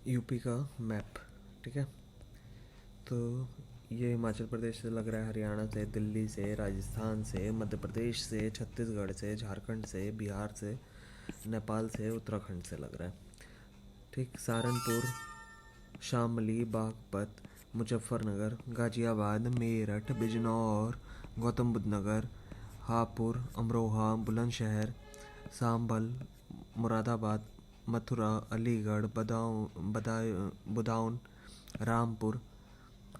UP का map. ठीक है, तो ये हिमाचल प्रदेश से लग रहा है, हरियाणा से, दिल्ली से, राजस्थान से, मध्य प्रदेश से, छत्तीसगढ़ से, झारखंड से, बिहार से, नेपाल से, उत्तराखंड से लग रहा है। ठीक, सहारनपुर, शामली, बागपत, मुजफ्फरनगर, गाजियाबाद, मेरठ, बिजनौर, गौतम बुद्ध नगर, हापुड़, अमरोहा, बुलंदशहर, सांभल, मुरादाबाद, मथुरा, अलीगढ़, बुदाऊन, रामपुर,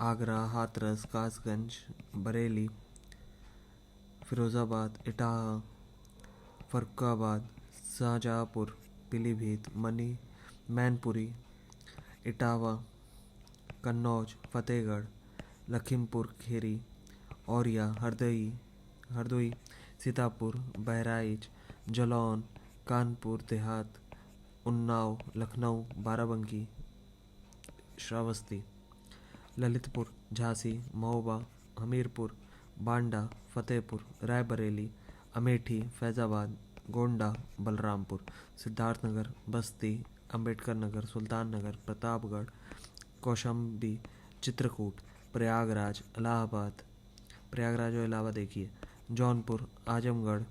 आगरा, हाथरस, कासगंज, बरेली, फिरोज़ाबाद, इटाहा, फरुखाबाद, शाहजहाँपुर, पीलीभीत, मैनपुरी, इटावा, कन्नौज, फतेहगढ़, लखीमपुर खीरी, औरिया, हरदोई, सीतापुर, बहराइच, जलौन, कानपुर देहात, उन्नाव, लखनऊ, बाराबंकी, श्रावस्ती, ललितपुर, झांसी, महोबा, हमीरपुर, बांडा, फतेहपुर, रायबरेली, अमेठी, फैज़ाबाद, गोंडा, बलरामपुर, सिद्धार्थनगर, बस्ती, अंबेडकर नगर, सुल्तान नगर, प्रतापगढ़, कौशाम्बी, चित्रकूट, प्रयागराज, इलाहाबाद, प्रयागराज और इलाहाबाद एक ही है, जौनपुर, आजमगढ़,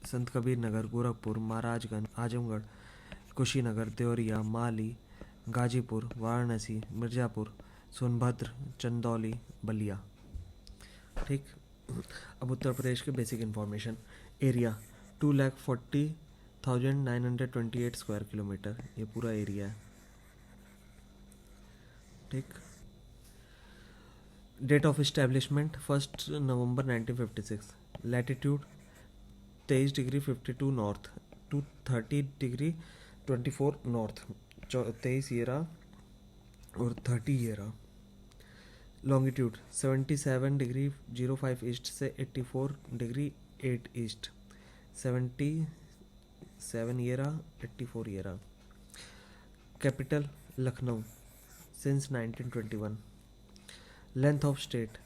संत कबीर नगर, गोरखपुर, महाराजगंज, आजमगढ़, कुशीनगर, देवरिया, माली, गाजीपुर, वाराणसी, मिर्ज़ापुर, सोनभद्र, चंदौली, बलिया। ठीक, अब उत्तर प्रदेश के basic information. Area 2,40,928 square kilometre, ये पूरा एरिया है। ठीक, date of establishment 1 November 1956। Latitude 23 degree 52 north to 30 degree 24 north, 23 ये रहा और 30 ये रहा। लॉन्गिट्यूड 77 डिग्री 05 ईस्ट से 84 डिग्री 8 ईस्ट, 77 ये रहा, 84 ये रहा। Capital Lucknow since 1921। Length of state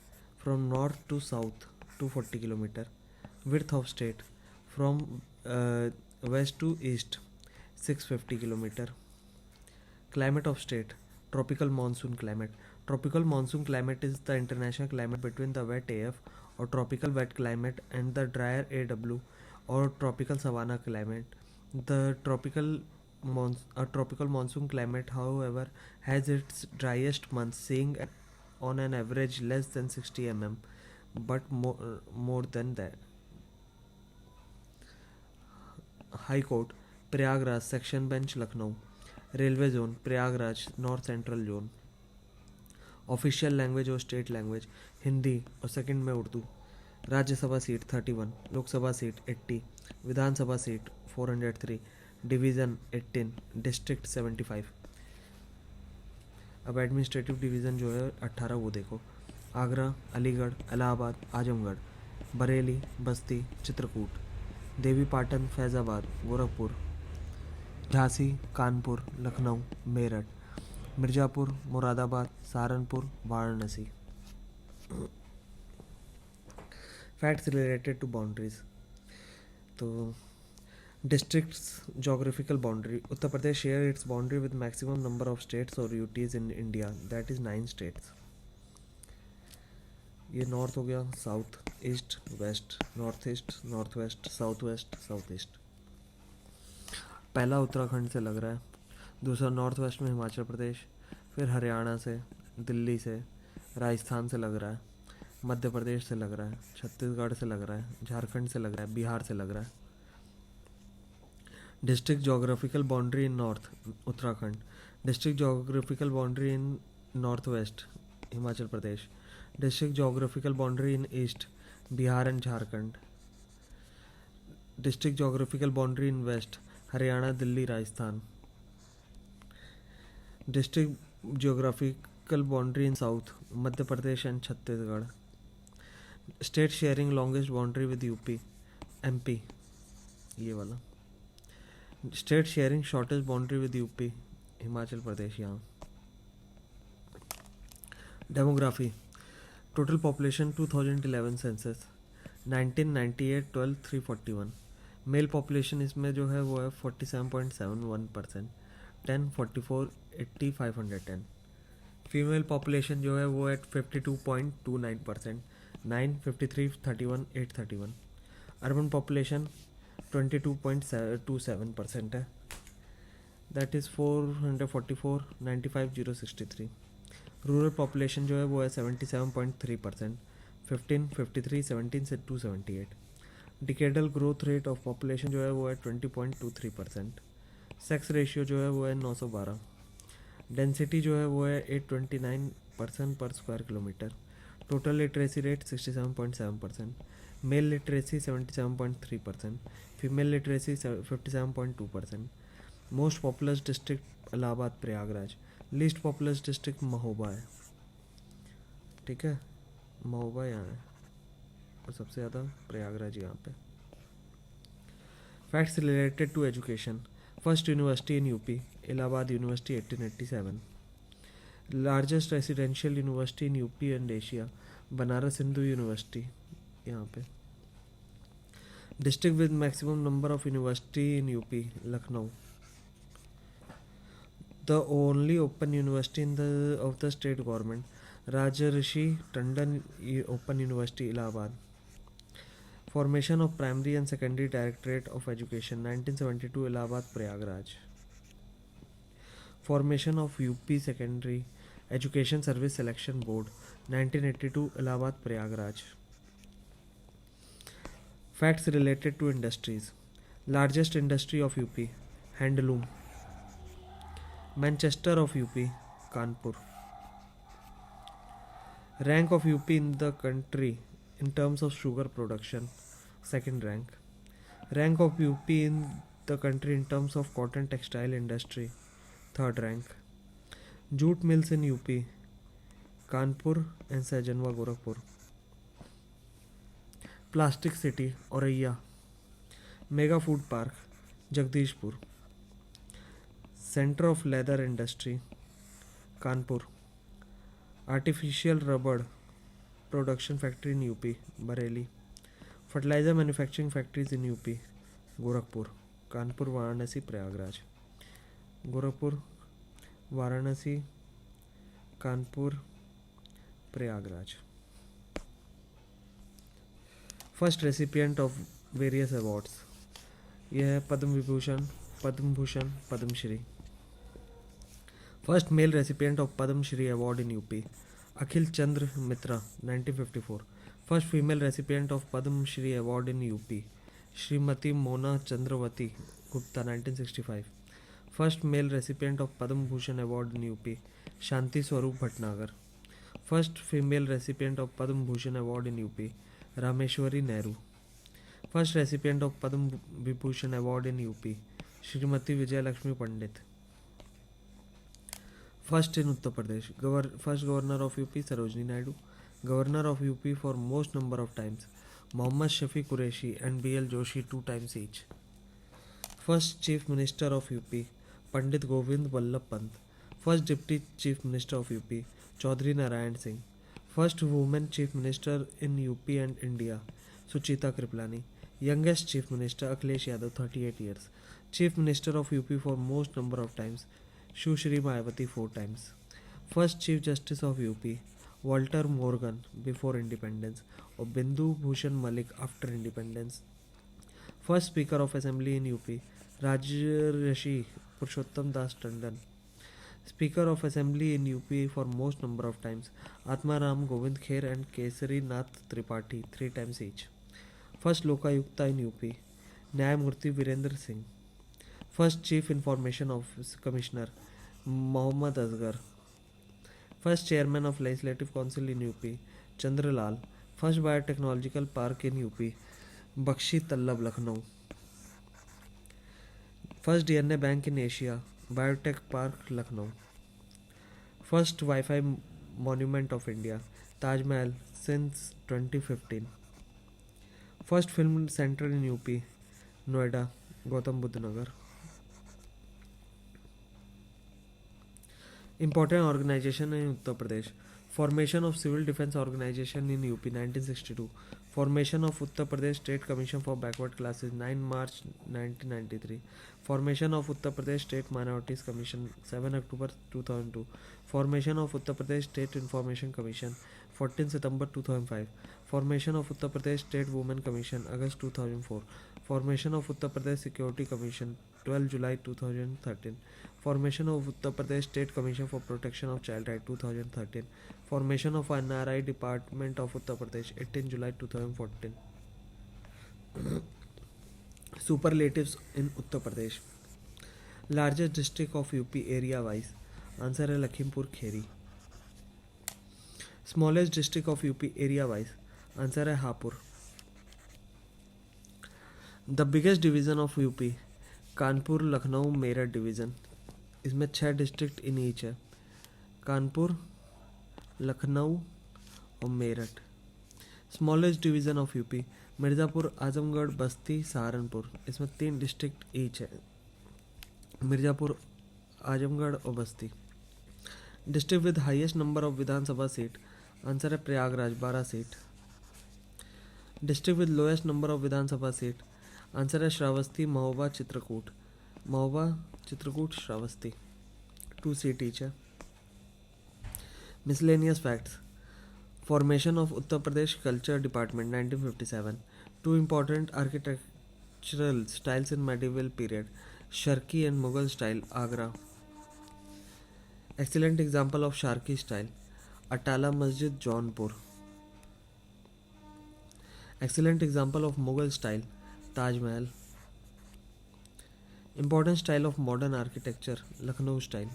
from north to south 240 kilometre. Width of state from west to east 650 kilometre. Climate of state tropical monsoon climate. Tropical monsoon climate is the international climate between the wet AF or tropical wet climate and the drier AW or tropical savanna climate. The tropical monsoon climate, however, has its driest months, seeing on an average less than 60 mm, but more than that. High Court, Prayagraj, Section Bench, Lucknow. Railway zone Prayagraj, north central zone. Official language और state language Hindi और second में Urdu. Rajya Sabha seat 31, Lok Sabha seat 80, विधानसभा seat 403, division 18, district 75। अब administrative division जो है 18, वो देखो। Agra, Aligarh, Allahabad, Azamgarh, Bareilly, Basti, Chitrakoot, Devi Patan, Faizabad, Gorakhpur, Jhansi, Kanpur, Lucknow, Meerut, Mirzapur, Moradabad, Saharanpur, Varanasi. Facts related to boundaries. तो districts geographical boundary. Uttar Pradesh share its boundary with maximum number of states और UTs in India, that is 9 states. ये नॉर्थ हो गया, south, east, west, north east, north west, south west, south east. पहला उत्तराखंड से लग रहा है, दूसरा नॉर्थ वेस्ट में हिमाचल प्रदेश, फिर हरियाणा से, दिल्ली से, राजस्थान से लग रहा है, मध्य प्रदेश से लग रहा है, छत्तीसगढ़ से लग रहा है, झारखंड से लग रहा है, बिहार से लग रहा है। District geographical boundary in north Uttarakhand, district geographical boundary in north west Himachal Pradesh, district geographical boundary in east Bihar and Jharkhand, district geographical boundary in west Haryana, Delhi, Rajasthan, district geographical boundary in south Madhya Pradesh and Chhattisgarh, state sharing longest boundary with UP, MP, ये वाला, state sharing shortest boundary with UP, Himachal Pradesh. यहाँ demography, total population 2011 census 1998 12 341, mail population इसमें जो है वो है 47.71%, 10, 44, 80, 510। Female population जो है वो है 52.29%, 9, 53, 31, 831। अर्बन पॉपुलेशन 22.27% है, दैट इज़ 444, 95, 063। रूरल पॉपुलेशन जो है वो है 77.3%, 15, 53, 17 से 278। Decadal growth rate of population जो है वो है 20.23%। सेक्स रेशियो जो है वो है 912। डेंसिटी जो है वो है 829 पर square kilometre. Total literacy rate 67.7%, mail literacy 77.3%, female literacy 57.2%। Most populous district Allahabad Prayagraj, least populace district Mahoba है, ठीक है, महोबा यहाँ है और सबसे ज़्यादा प्रयागराज यहाँ पे। Facts related to education. First university in UP, Allahabad university 1887। Largest residential university in UP and Asia, Banaras Hindu university यहाँ पे। District with maximum number of university in UP, Lucknow. The only open university in the of the state government, Rajarshi Tandon open university, Allahabad. Formation of primary and secondary directorate of education 1972, Allahabad Prayagraj. Formation of UP secondary education service selection board 1982, Allahabad Prayagraj. Facts related to industries. Largest industry of UP, handloom. Manchester of UP, Kanpur. Rank of UP in the country in terms of sugar production, second rank. Rank of UP in the country in terms of cotton textile industry, third rank. Jute mills in UP, Kanpur and Sajanwa, Gorakhpur. Plastic city, Auraiya. Mega food park, Jagdishpur. Center of leather industry, Kanpur. Artificial rubber production factory in UP, Bareilly. Fertiliser manufacturing factories in UP, Gorakhpur. Kanpur, Varanasi, Prayagraj. Gorakhpur, Varanasi, Kanpur, Prayagraj. First recipient of various awards, यह है Padma Vibhushan, Padma Bhushan, Padmashri. First male recipient of Padmashri award in UP, Akhil Chandra Mitra 1954। First female recipient of Padma Shri award in UP, Shrimati Mona Chandravati Gupta 1965। First male recipient of Padma Bhushan award in UP, Shanti Swarup Bhatnagar. First female recipient of Padma Bhushan award in UP, Rameshwari Nehru. First recipient of Padma Vibhushan award in UP, Shrimati Vijayalakshmi Pandit. First in Uttar Pradesh, first governor of UP Sarojini Naidu. Governor of UP for most number of times, Mohammad Shafi Qureshi and BL Joshi 2 times each. First chief minister of UP, Pandit Govind Vallabh Pant. First deputy chief minister of UP, Chaudhary Narayan Singh. First women chief minister in UP and India, Suchita Kripalani. Youngest chief minister, Akhilesh Yadav 38 years। Chief minister of UP for most number of times, Sushri Mayawati 4 times। First chief justice of UP, Walter Morgan before independence और बिंदु Bhushan Malik after independence. First speaker of assembly in UP, Rajarshi Purushottam Das Tandon. Speaker of assembly in UP for most number of times, Atmaram Govind Kher and Keshari Nath Tripathi 3 times each. First Lokayukta in UP, Nyayamurti Virendra Singh. First chief information office commissioner, Mohammad Asghar. First chairman of legislative council in UP, Chandralal. First biotechnological park in UP, Bakshi Talab, Lucknow. First DNA bank in Asia, biotech park, Lucknow. First wifi monument of India, Taj Mahal since 2015। First film centre in UP, Noida, Gautam Buddh Nagar. Important organization in Uttar Pradesh. Formation of Civil Defense Organization in UP 1962. Formation of Uttar Pradesh State Commission for Backward Classes 9 March 1993. Formation of Uttar Pradesh State Minorities Commission 7 October 2002. Formation of Uttar Pradesh State Information Commission 14 September 2005. Formation of Uttar Pradesh State Women Commission August 2004. Formation of Uttar Pradesh Security Commission 12 July 2013. Formation of Uttar Pradesh State Commission for Protection of Child Right 2013. Formation of NRI Department of Uttar Pradesh 18 July 2014. Superlatives in Uttar Pradesh. Largest district of UP area wise. Answer है Lakhimpur Kheri. Smallest district of UP area wise. Answer है Hapur. The biggest division of UP. Kanpur Lucknow Meerut division. इसमें 6 district in each है. कानपुर, लखनऊ और Meerut. Smallest division of UP. Mirzapur, Azamgarh, बस्ती, सहारनपुर. इसमें 3 district each है. मिर्ज़ापुर, आजमगढ़ और Basti. District with highest number of Vidhan Sabha seat. Answer है Prayagraj 12 seat. District with lowest number of Vidhan Sabha seat. Answer है Shravasti, Mahoba, Chitrakoot. Mahoba, Chitrakoot, Shravasti. 2 seat each है. Miscellaneous facts. Formation of Uttar Pradesh Culture Department 1957. 2 important architectural styles in medieval period. Sharki and Mughal style, Agra. Excellent example of Sharki style. Atala Masjid, Jaunpur. Excellent example of Mughal style. Taj Mahal. Important style of modern architecture. Lucknow style.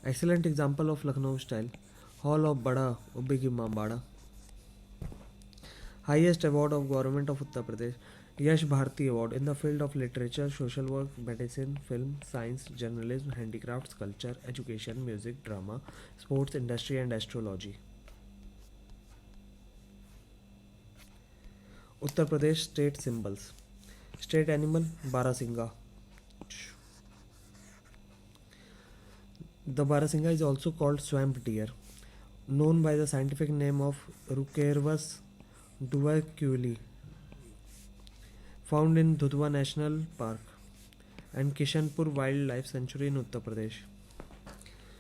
Excellent example of Lucknow style. Hall of Bada or Big Imambada. Highest award of Government of Uttar Pradesh. Yash Bharti Award in the field of literature, social work, medicine, film, science, journalism, handicrafts, culture, education, music, drama, sports, industry and astrology. Uttar Pradesh state symbols. State animal Barasingha. The Barasingha is also called swamp deer, known by the scientific name of Rucervus duvaculi, found in Dudhwa National Park and Kishanpur Wildlife Sanctuary in Uttar Pradesh.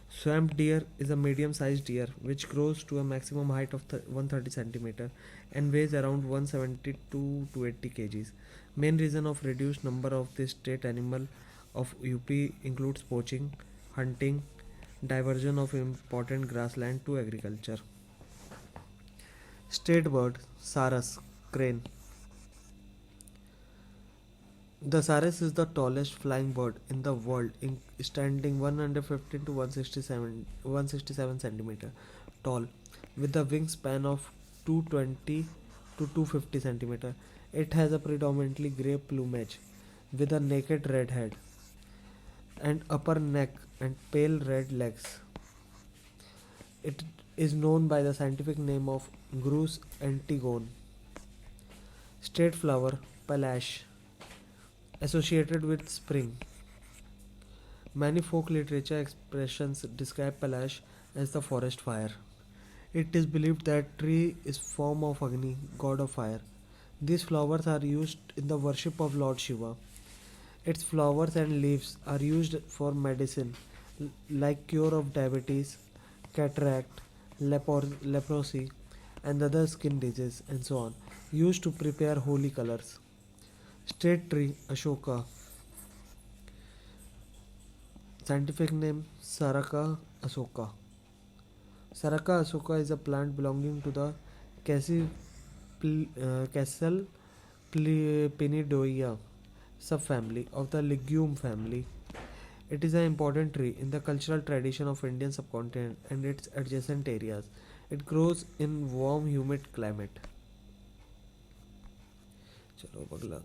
Swamp deer is a medium-sized deer which grows to a maximum height of 130 cm and weighs around 172 to 80 kg. Main reason of reduced number of this state animal of UP includes poaching, hunting, diversion of important grassland to agriculture. State bird Saras, crane. The Saras is the tallest flying bird in the world, standing 115 to 167 centimeter tall, with a wingspan of 220 to 250 centimeter. It has a predominantly grey plumage with a naked red head and upper neck and pale red legs. It is known by the scientific name of Grus antigone. State flower Palash, associated with spring. Many folk literature expressions describe Palash as the forest fire. It is believed that tree is form of Agni, god of fire. These flowers are used in the worship of Lord Shiva. Its flowers and leaves are used for medicine like cure of diabetes, cataract, leprosy and other skin diseases and so on, used to prepare holy colors. State tree Ashoka. Scientific name Saraka asoka. Saraka asoka is a plant belonging to the Cassel-Pinidoia subfamily of the legume family. It is an important tree in the cultural tradition of Indian subcontinent and its adjacent areas. It grows in warm humid climate. चलो अगला